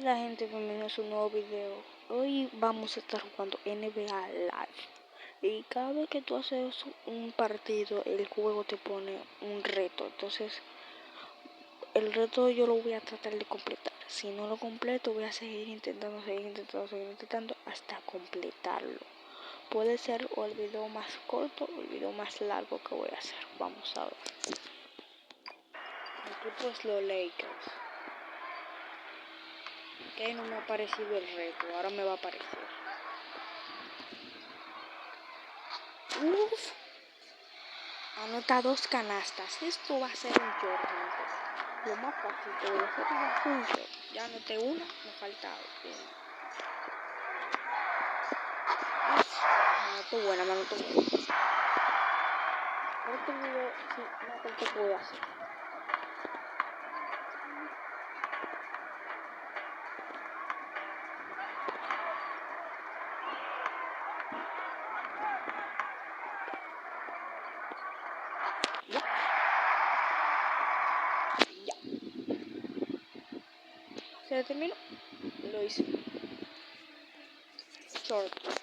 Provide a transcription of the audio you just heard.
Hola gente, bienvenidos a un nuevo video. Hoy vamos a estar jugando NBA Live. Y cada vez que tú haces un partido, el juego te pone un reto. Entonces, el reto yo lo voy a tratar de completar. Si no lo completo, voy a seguir intentando hasta completarlo. Puede ser o el video más corto o el video más largo que voy a hacer. Vamos a ver. El equipo es los Lakers. Que no me ha parecido el reto, ahora me va a aparecer. Uf, anota 2 canastas. Esto va a ser un short, gente. Lo más fácil que voy a hacer es un short. Ya anoté una, me falta una. Me anoto buena, me anoto buena. Este video, sí, no sé qué voy a hacer. Ya. Se terminó. Lo hice. Short.